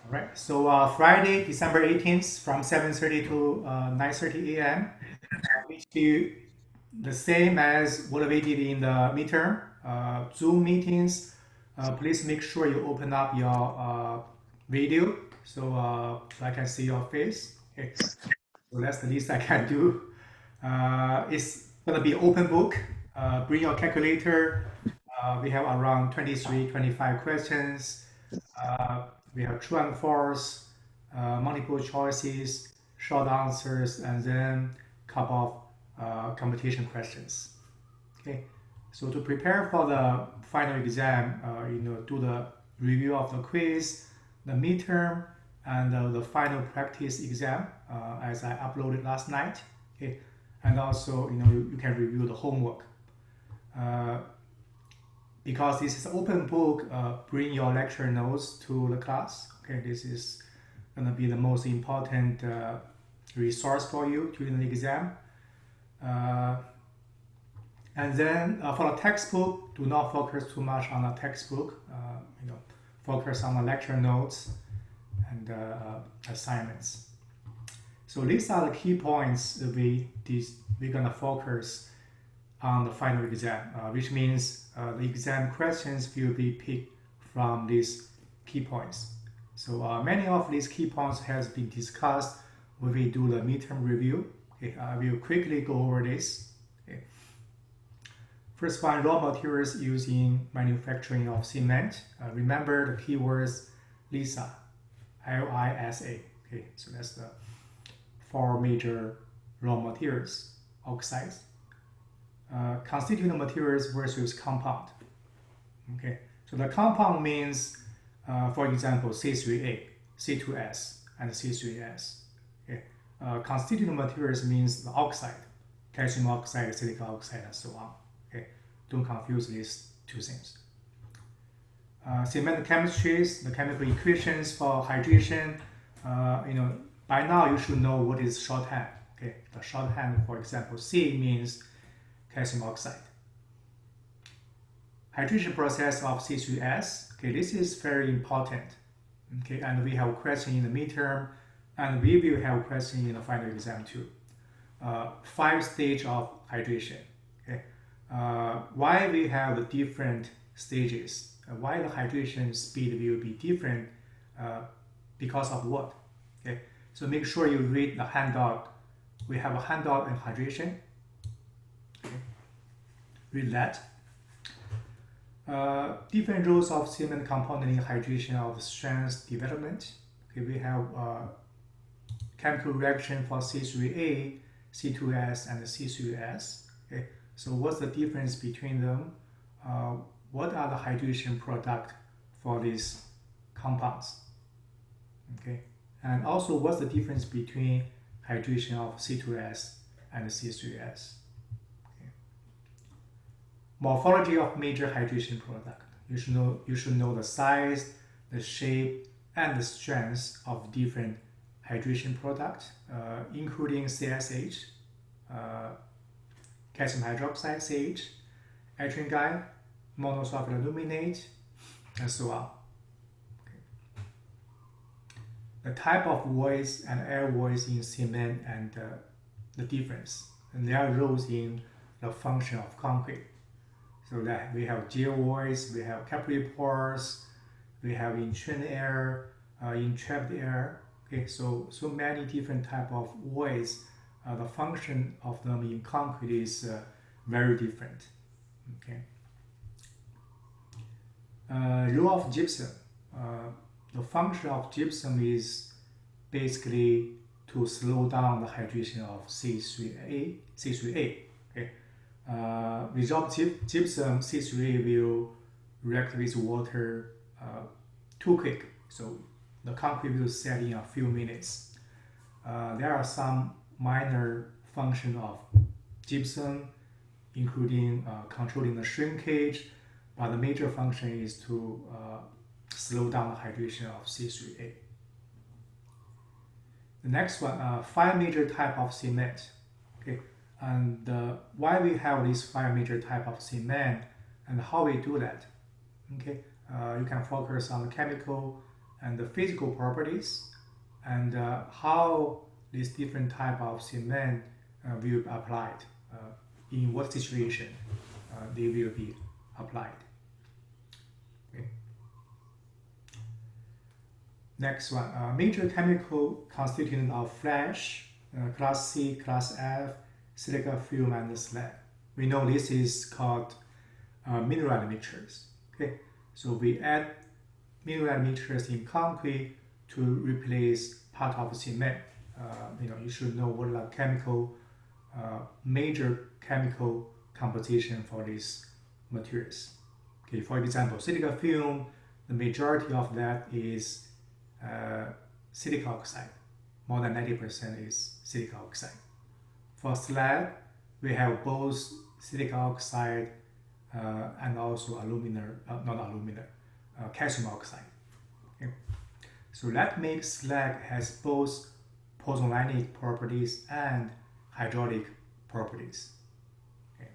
All right. So Friday, December 18th, from 7:30 to 9:30 a.m. We do the same as what we did in the midterm Zoom meetings. Please make sure you open up your video so I can see your face. Okay. So that's the least I can do. It's gonna be open book. Bring your calculator. We have around 23, 25 questions. We have true and false, multiple choices, short answers, and then a couple of competition questions. Okay, so to prepare for the final exam, do the review of the quiz, the midterm, and the final practice exam, as I uploaded last night. Okay, and also you can review the homework. Uh, because this is open book, bring your lecture notes to the class. Okay, this is gonna be the most important resource for you during the exam. Uh, and then for the textbook, do not focus too much on the textbook. Focus on the lecture notes and assignments. So these are the key points that we're gonna focus on the final exam, which means the exam questions will be picked from these key points. So many of these key points has been discussed when we do the midterm review. Okay, I will quickly go over this. Okay. First one, raw materials used in manufacturing of cement. Remember the keywords LISA, L-I-S-A. Okay, so that's the four major raw materials, oxides. Constituent materials versus compound. Okay, so the compound means, for example, C3A, C2S, and C3S. Okay, constituent materials means the oxide, calcium oxide, silicon oxide, and so on. Okay, don't confuse these two things. Cement chemistries, the chemical equations for hydration. By now you should know what is shorthand. Okay, the shorthand, for example, C means calcium oxide. Hydration process of C3S. Okay, this is very important. Okay, and we have a question in the midterm, and we will have a question in the final exam too. 5 stage of hydration. Okay, why we have the different stages? Why the hydration speed will be different? Because of what? Okay, so make sure you read the handout. We have a handout on hydration. Read that. Different roles of cement component in hydration of strength development. Okay, we have chemical reaction for C3A, C2S, and C3S. Okay, so what's the difference between them? What are the hydration product for these compounds? Okay, and also what's the difference between hydration of C2S and C3S? Morphology of major hydration product. You should know the size, the shape, and the strength of different hydration products, including CSH, calcium hydroxide CH, ethylene guide, monosulfide aluminate, and so on. Okay. The type of voids and air voids in cement and the difference, and their roles in the function of concrete. So that we have gel voids, we have capillary pores, we have entrained air, entrapped air. Okay, so many different type of voids. The function of them in concrete is very different. Okay. Role of gypsum. The function of gypsum is basically to slow down the hydration of C3A. Okay. Without gypsum, C3A will react with water too quick, so the concrete will set in a few minutes. There are some minor function of gypsum, including controlling the shrinkage, but the major function is to slow down the hydration of C3A. The next one, 5 major type of cement. Okay. And why we have these 5 major type of cement and how we do that. Okay, you can focus on the chemical and the physical properties, and how this different type of cement will be applied, in what situation they will be applied. Okay. Next one, major chemical constituent of flash, class C, class F, silica film, and slag. We know this is called mineral mixtures. Okay, so we add mineral mixtures in concrete to replace part of cement. You should know what are chemical, major chemical composition for these materials. Okay, for example, silica film, the majority of that is silica oxide. More than 90% is silica oxide. For slag, we have both silica oxide and also calcium oxide. Okay. So that makes slag has both pozzolanic properties and hydraulic properties. Okay.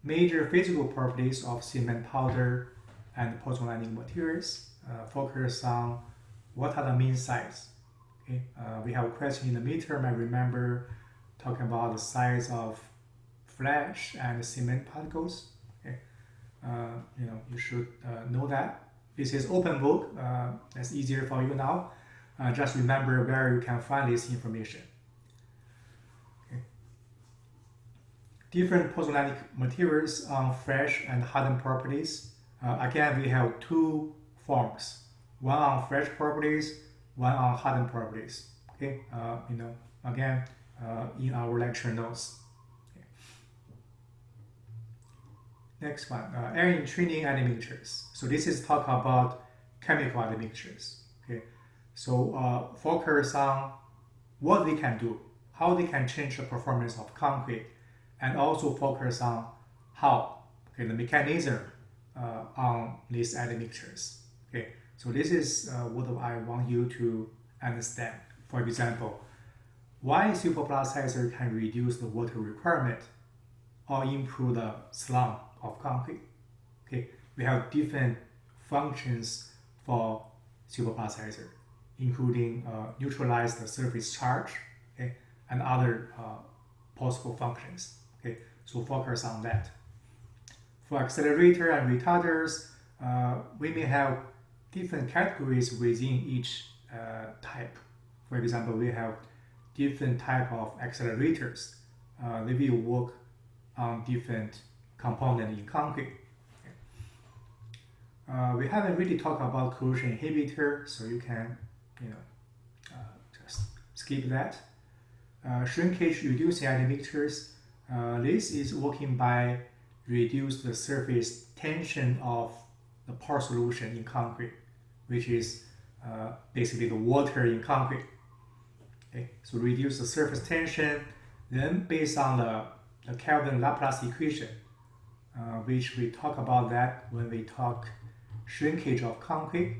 Major physical properties of cement powder and pozzolanic materials focus on what are the mean size. Okay. We have a question in the midterm. I remember talking about the size of flash and cement particles. Okay. You should know that. This is open book. That's easier for you now. Just remember where you can find this information. Okay. Different pozzolanic materials on fresh and hardened properties. Again, we have two forms. One on fresh properties, one on hardened properties. Okay. Again, in our lecture notes. Okay. Next one, air entraining admixtures. So this is talk about chemical admixtures. Okay. So focus on what they can do, how they can change the performance of concrete, and also focus on how, okay, the mechanism on these admixtures. Okay. So this is what I want you to understand. For example, why superplasticizer can reduce the water requirement or improve the slump of concrete. Okay, we have different functions for superplasticizer, including neutralize the surface charge, okay, and other possible functions. Okay, so focus on that. For accelerator and retarders, we may have different categories within each type. For example, we have different type of accelerators. They will work on different components in concrete. Okay. We haven't really talked about corrosion inhibitor, so you can, just skip that. Shrinkage reducing admixtures. This is working by reduce the surface tension of the pore solution in concrete, which is basically the water in concrete. Okay, so reduce the surface tension. Then based on the Kelvin-Laplace equation, which we talk about that when we talk shrinkage of concrete.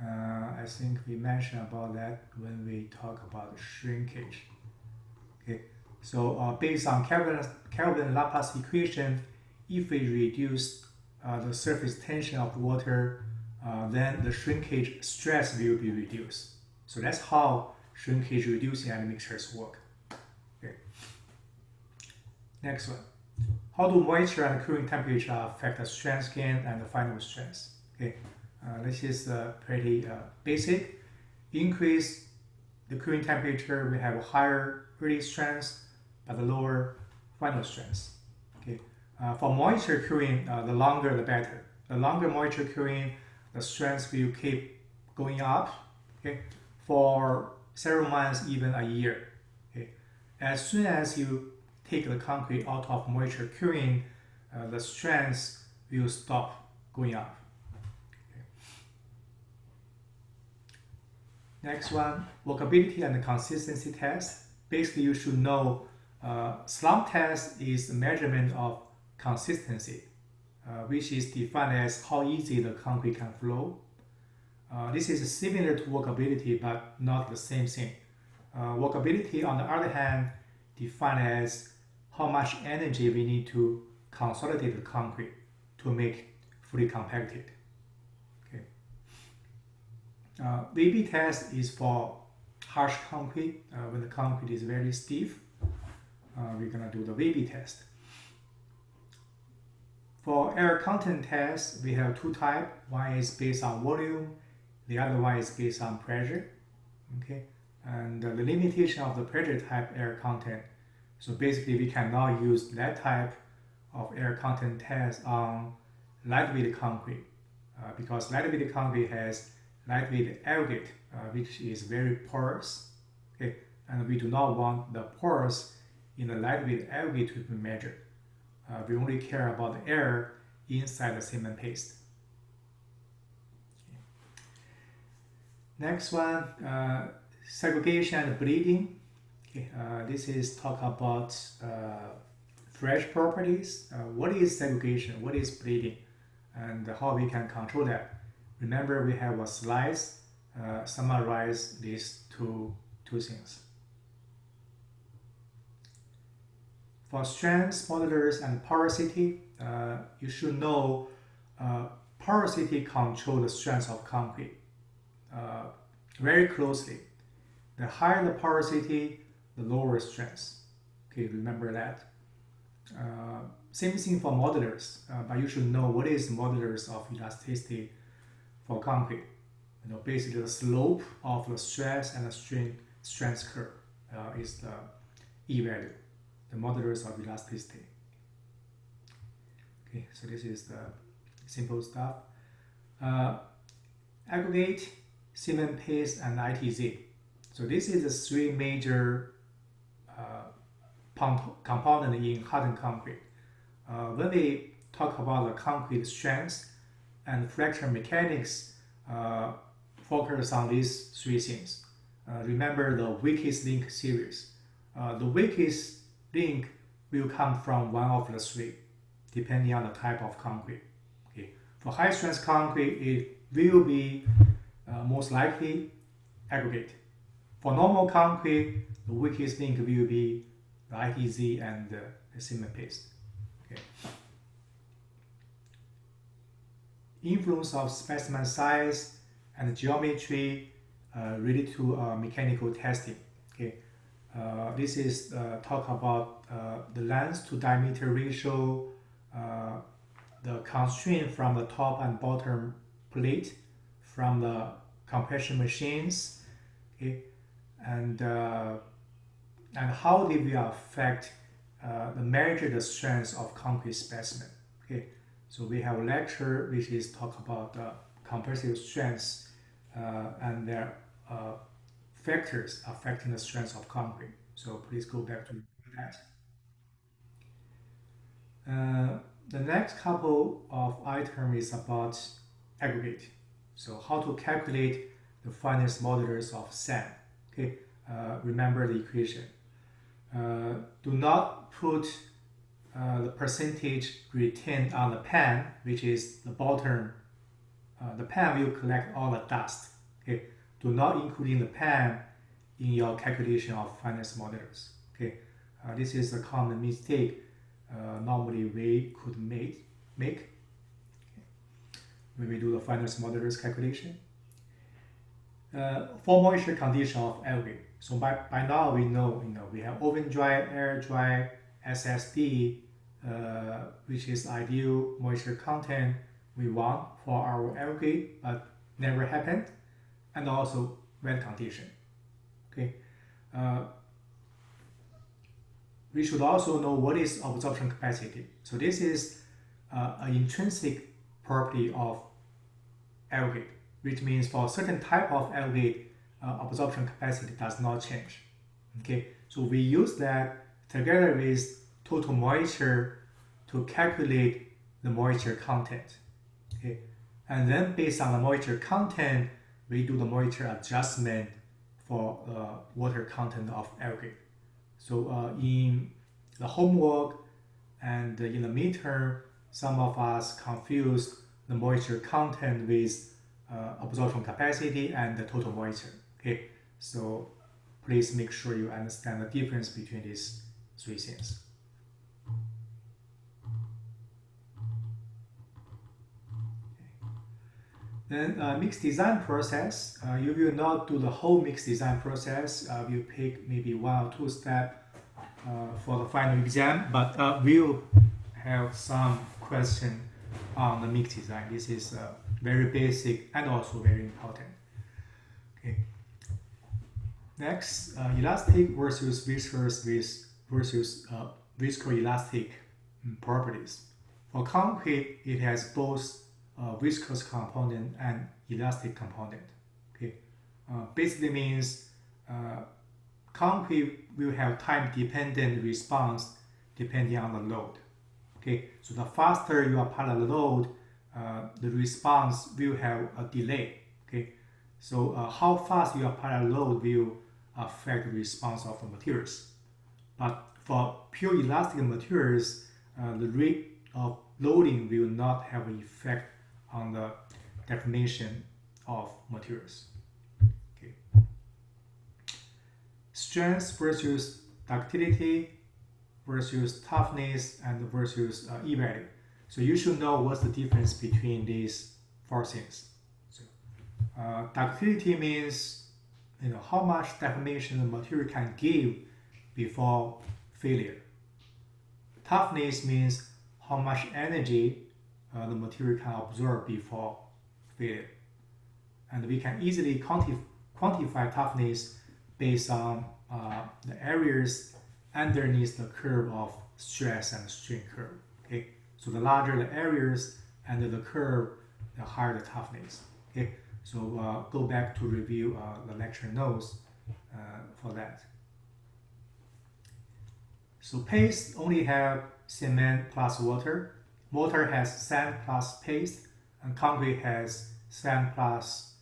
I think we mentioned about that when we talk about shrinkage. Okay, so based on Kelvin-Laplace equation, if we reduce the surface tension of water, then the shrinkage stress will be reduced. So that's how shrinkage reducing admixtures work. Okay. Next one. How do moisture and cooling temperature affect the strength gain and the final strength? Okay. This is pretty basic. Increase the cooling temperature, we have a higher early strength, but the lower final strength. Okay. For moisture cooling, the longer the better. The longer moisture cooling, the strength will keep going up. Okay. For several months, even a year. Okay. As soon as you take the concrete out of moisture curing, the strength will stop going up. Okay. Next one, workability and consistency test. Basically, you should know slump test is the measurement of consistency, which is defined as how easy the concrete can flow. This is similar to workability, but not the same thing. Workability, on the other hand, defined as how much energy we need to consolidate the concrete to make fully compacted. Okay. VB test is for harsh concrete. When the concrete is very stiff, we're gonna do the VB test. For air content test, we have two types. One is based on volume, the other one is based on pressure. Okay, and the limitation of the pressure type air content. So basically, we cannot use that type of air content test on lightweight concrete because lightweight concrete has lightweight aggregate, which is very porous. Okay, and we do not want the pores in the lightweight aggregate to be measured. We only care about the air inside the cement paste. Okay. Next one, segregation and bleeding. Okay, this is talk about fresh properties. What is segregation? What is bleeding? And how we can control that. Remember, we have a slides summarize these two things. For strength, modulus, and porosity, you should know porosity controls the strength of concrete very closely. The higher the porosity, the lower strength. Okay, remember that. Same thing for modulus, but you should know what is modulus of elasticity for concrete. You know, basically the slope of the stress and the strength curve is the E value, the modulus of elasticity. Okay, so this is the simple stuff. Aggregate, cement paste, and ITZ. So this is the three major components in hardened concrete. When we talk about the concrete strength and fracture mechanics, focus on these three things. Remember the weakest link series. The weakest link will come from one of the three, depending on the type of concrete. Okay. For high strength concrete, it will be most likely aggregate. For normal concrete, the weakest link will be the ITZ and the cement paste. Okay. Influence of specimen size and geometry related to mechanical testing. Okay. This is talk about the length to diameter ratio, the constraint from the top and bottom plate from the compression machines, okay, and how they will affect the measured strength of concrete specimen. Okay, so we have a lecture which is talk about compressive strengths and their factors affecting the strength of concrete. So please go back to that. The next couple of items is about aggregate. So how to calculate the fineness modulus of sand. Okay, remember the equation. Do not put the percentage retained on the pan, which is the bottom. The pan will collect all the dust. Okay, do not include in the pan in your calculation of fineness modulus. Okay, this is a common mistake normally we could make when we do the fineness modulus calculation. For moisture condition of aggregate. So by now we know, we have oven dry, air dry, SSD, which is ideal moisture content we want for our aggregate, but never happened, and also wet condition. Okay. We should also know what is absorption capacity. So this is an intrinsic property of aggregate, which means for a certain type of aggregate, absorption capacity does not change. Okay, so we use that together with total moisture to calculate the moisture content. Okay, and then based on the moisture content, we do the moisture adjustment for water content of aggregate. So in the homework and in the midterm, some of us confuse the moisture content with absorption capacity and the total moisture. Okay, so please make sure you understand the difference between these three things. Then mix design process, you will not do the whole mix design process. You pick maybe 1 or 2 steps for the final exam, but we'll have some question on the mix design. This is very basic and also very important. Okay. Next, elastic versus viscous versus viscoelastic properties. For concrete, it has both viscous component and elastic component. Okay, basically means concrete will have time-dependent response depending on the load. Okay, so the faster you apply the load, the response will have a delay. Okay, so how fast you apply the load will affect the response of the materials. But for pure elastic materials, the rate of loading will not have an effect on the deformation of materials. Okay. Strength versus ductility versus toughness and versus E-value. So you should know what's the difference between these 4 things. So, ductility means how much deformation the material can give before failure. Toughness means how much energy the material can absorb before failure. And we can easily quantify toughness based on the areas underneath the curve of stress and strain curve. Okay, so the larger the areas under the curve, the higher the toughness. Okay, so go back to review the lecture notes for that. So paste only have cement plus water. Mortar has sand plus paste, and concrete has sand plus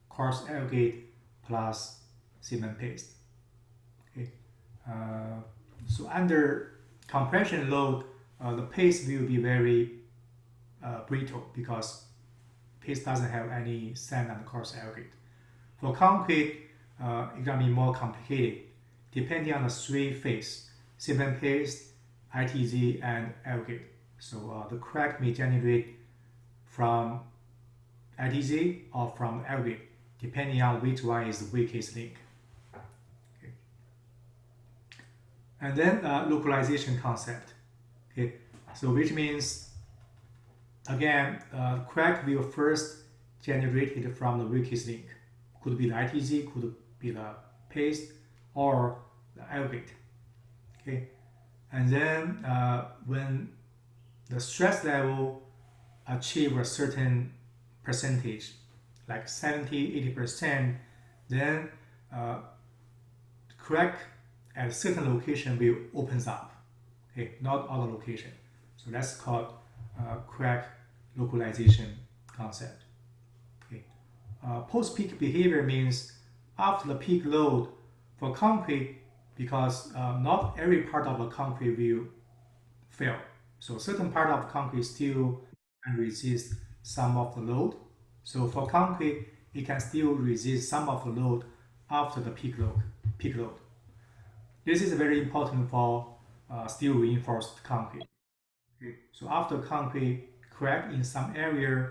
coarse aggregate plus cement paste. Okay. So under compression load, the paste will be very brittle because paste doesn't have any sand and coarse aggregate. For concrete, it's gonna be more complicated depending on the 3 phases: cement paste, ITZ, and aggregate. So the crack may generate from ITZ or from aggregate, depending on which one is the weakest link. Okay. And then localization concept. Okay, so which means again, crack will first generated from the weakest link. Could be the ITZ, could be the paste, or the aggregate. Okay, and then when the stress level achieve a certain percentage, like 70–80%, then crack at a certain location will opens up. Okay, not other location. So that's called crack localization concept. Okay, post-peak behavior means after the peak load for concrete, because not every part of the concrete will fail. So certain part of concrete still can resist some of the load. So for concrete, it can still resist some of the load after the peak load. This is very important for steel reinforced concrete. Okay. So after concrete crack in some area,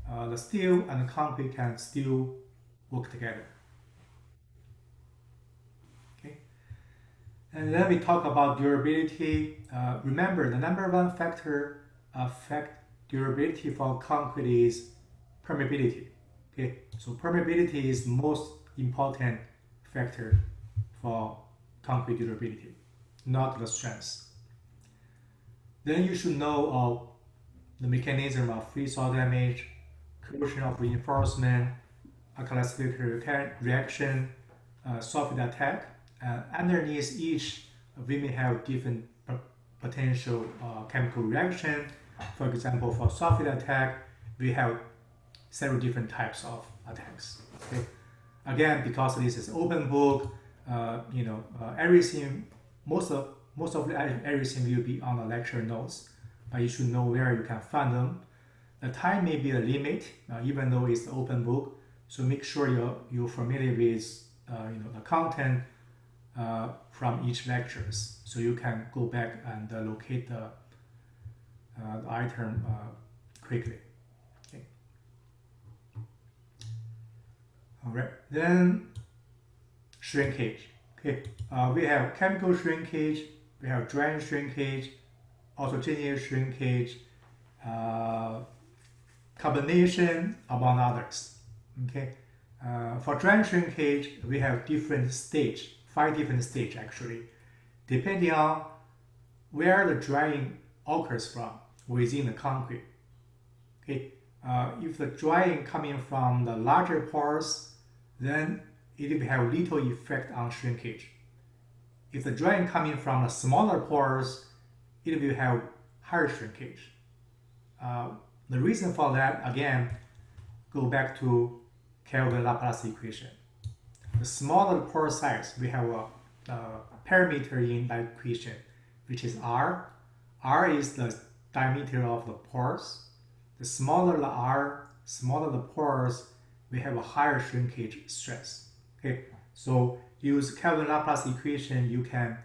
the steel and the concrete can still work together. Okay. And then we talk about durability. Remember, the number 1 factor affect durability for concrete is permeability. Okay, so permeability is the most important factor for concrete durability, not the strength. Then you should know the mechanism of freeze-thaw damage, corrosion of reinforcement, classification reaction, soffit attack. Underneath each, we may have different potential chemical reaction. For example, for soffit attack, we have several different types of attacks. Okay? Again, because this is open book, everything, most of everything will be on the lecture notes, but you should know where you can find them. The time may be a limit, even though it's open book. So make sure you're familiar with the content from each lectures, so you can go back and locate the item quickly. Okay. All right, then shrinkage. Okay, we have chemical shrinkage, we have drying shrinkage, autogeneous shrinkage, uh, carbonation, among others. Okay, for drying shrinkage, we have different stage, 5 different stage actually, depending on where the drying occurs from within the concrete. Okay, if the drying coming from the larger pores, then it will have little effect on shrinkage. If the drying coming from the smaller pores, it will have higher shrinkage. The reason for that, again, go back to Kelvin-Laplace equation. The smaller the pore size, we have a parameter in that equation, which is R. R is the diameter of the pores. The smaller the R, smaller the pores, we have a higher shrinkage stress. Okay, so use Kelvin-Laplace equation, you can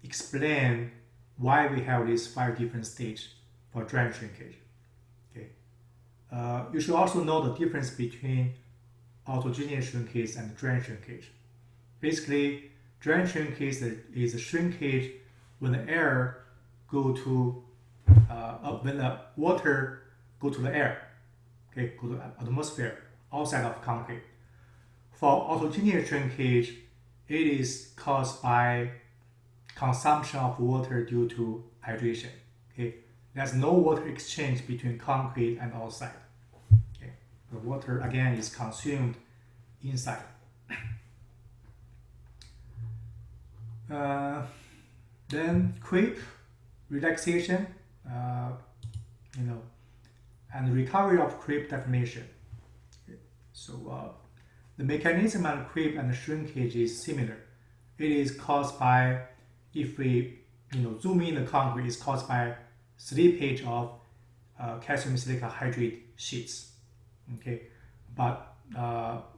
explain why we have these 5 different stages for drying shrinkage. Okay, you should also know the difference between autogeneous shrinkage and drying shrinkage. Basically, drying shrinkage is a shrinkage when the air go to when the water go to the air, okay, go to the atmosphere outside of concrete. For autogeneous shrinkage, it is caused by consumption of water due to hydration. Okay, there's no water exchange between concrete and outside. Okay, the water again is consumed inside. Then creep, relaxation, and recovery of creep deformation. Okay. So the mechanism of creep and shrinkage is similar. It is caused by, if we zoom in the concrete, is caused by slippage of calcium silica hydrate sheets. Okay, but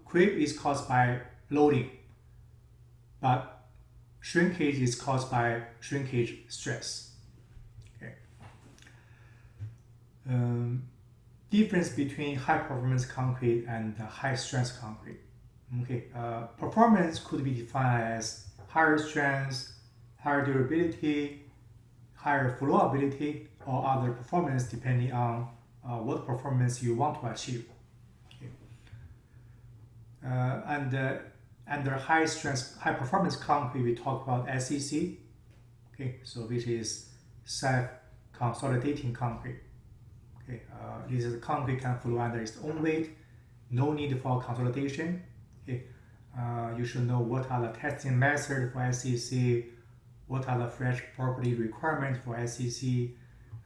creep is caused by loading, but shrinkage is caused by shrinkage stress. Okay. Difference between high performance concrete and high strength concrete. Okay, performance could be defined as higher strength, higher durability, higher flowability, or other performance depending on what performance you want to achieve. Okay. Under high strength, high performance concrete, we talk about SEC. Okay, so which is self-consolidating concrete. Okay, this is concrete can flow under its own weight, no need for consolidation. Okay, you should know what are the testing methods for SEC, what are the fresh property requirements for SEC.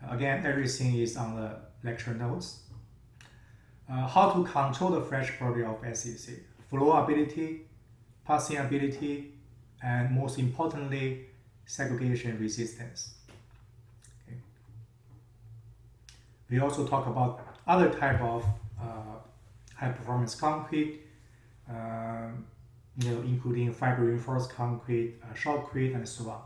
Again, everything is on the lecture notes. How to control the fresh property of SEC: flowability, passing ability, and most importantly, segregation resistance. Okay. We also talk about other type of high performance concrete, including fiber reinforced concrete, shotcrete, and so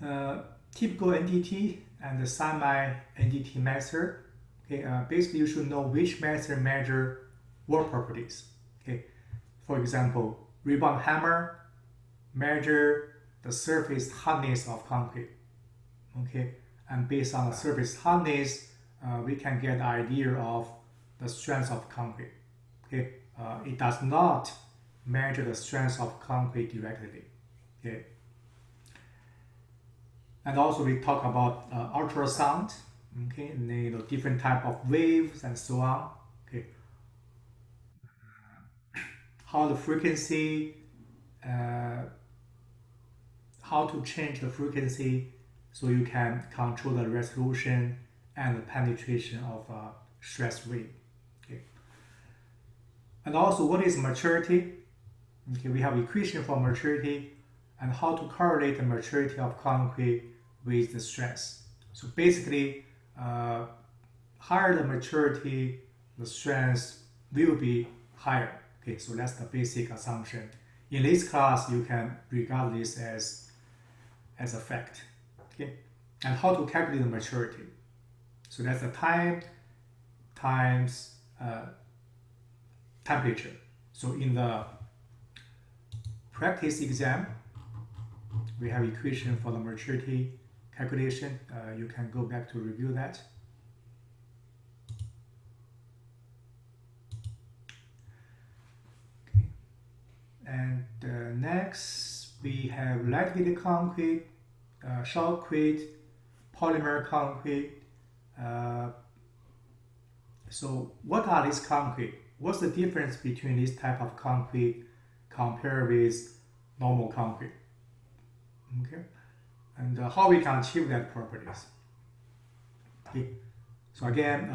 on. Typical NDT and the semi-NDT method. Okay, basically you should know which method measure what properties. Okay, for example, rebound hammer measure the surface hardness of concrete. Okay, and based on the surface hardness, we can get the idea of the strength of concrete. Okay, it does not measure the strength of concrete directly. Okay, and also we talk about ultrasound. Okay, and, different type of waves and so on. Okay, how the frequency, how to change the frequency so you can control the resolution and the penetration of stress wave. Okay, and also what is maturity? Okay, we have equation for maturity and how to correlate the maturity of concrete with the stress. So basically, higher the maturity, the strength will be higher. Okay, so that's the basic assumption. In this class, you can regard this as a fact. Okay, and how to calculate the maturity. So that's the time times temperature. So in the practice exam, we have equation for the maturity calculation. You can go back to review that. Okay. And next, we have lightweight concrete, shotcrete, polymer concrete. So what are these concrete? What's the difference between this type of concrete compared with normal concrete? Okay, and how we can achieve that properties. Okay, so again,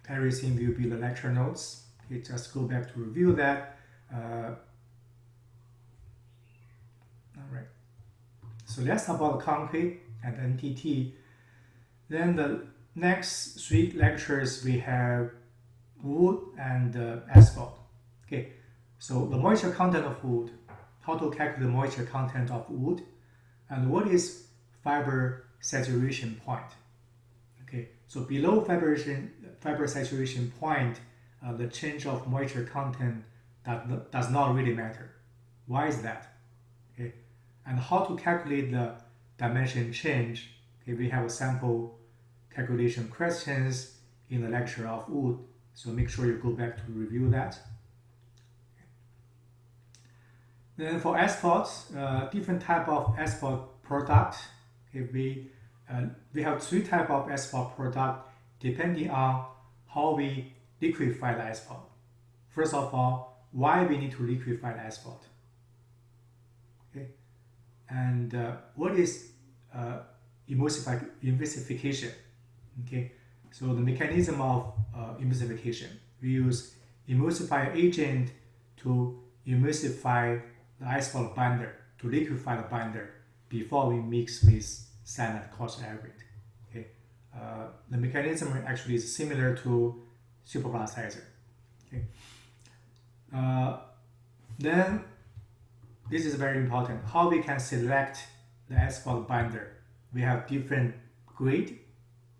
everything will be the lecture notes. Okay, just go back to review that. All right. So that's about concrete and NTT. Then the next 3 lectures we have wood and asphalt. Okay, so the moisture content of wood, how to calculate the moisture content of wood, and what is fiber saturation point. Okay, so below fiber saturation point, the change of moisture content does not really matter. Why is that? Okay, and how to calculate the dimension change. Okay, we have a sample calculation questions in the lecture of wood, so make sure you go back to review that. Then for asphalt, different type of asphalt product. Okay, we have 3 type of asphalt product depending on how we liquefy the asphalt. First of all, why we need to liquefy the asphalt. Okay, and what is emulsification? Okay, so the mechanism of emulsification, we use emulsifier agent to emulsify the asphalt binder, to liquefy the binder before we mix with sand and coarse aggregate. Okay, the mechanism actually is similar to superplasticizer. Okay, then this is very important. How we can select the asphalt binder? We have different grade.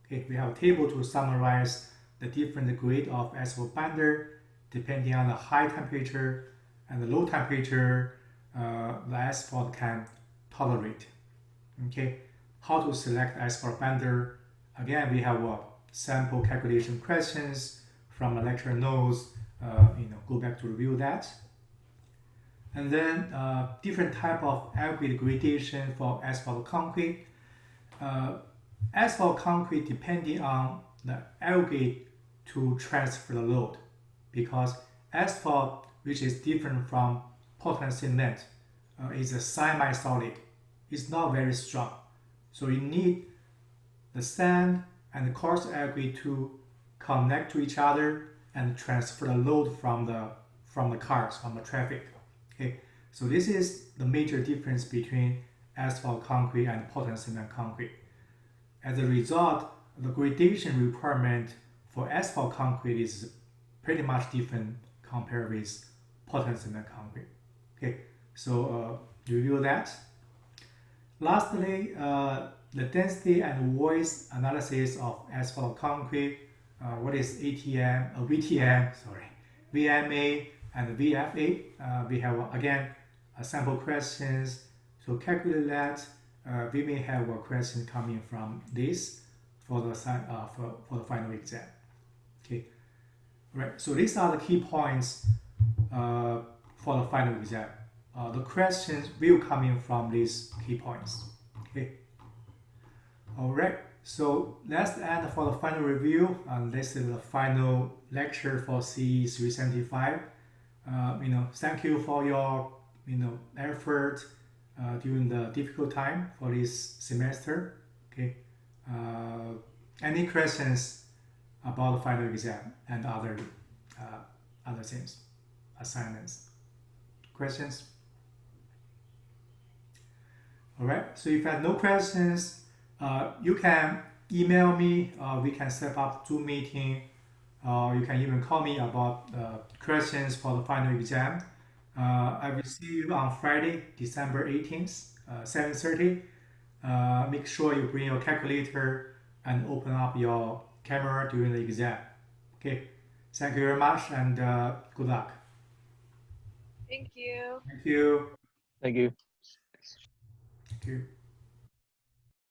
Okay, we have a table to summarize the different grade of asphalt binder depending on the high temperature and the low temperature the asphalt can tolerate. Okay, how to select asphalt binder? Again, we have sample calculation questions from the lecture notes. Go back to review that. And then different type of aggregate gradation for asphalt concrete. Asphalt concrete depending on the aggregate to transfer the load, because asphalt, which is different from Portland cement, is a semi-solid. It's not very strong, so you need the sand and the coarse aggregate to connect to each other and transfer the load from the cars, from the traffic. Okay, so this is the major difference between asphalt concrete and Portland cement concrete. As a result, the gradation requirement for asphalt concrete is pretty much different compared with Portland cement concrete. Okay, so review that. Lastly, the density and voice analysis of asphalt concrete. What is ATM, VTM, sorry, VMA and VFA? We have again sample questions. So calculate that. We may have a question coming from this for the final exam. Okay, right. So these are the key points for the final exam. The questions will come in from these key points. Okay. All right. So that's the end for the final review. This is the final lecture for CE375. Thank you for your effort during the difficult time for this semester. Okay. Any questions about the final exam and other things, assignments, questions? All right. So if you have no questions, you can email me. We can set up Zoom meeting. You can even call me about questions for the final exam. I will see you on Friday, December 18th, 7:30. Make sure you bring your calculator and open up your camera during the exam. Okay. Thank you very much and good luck. Thank you. Thank you. Thank you. Thank you.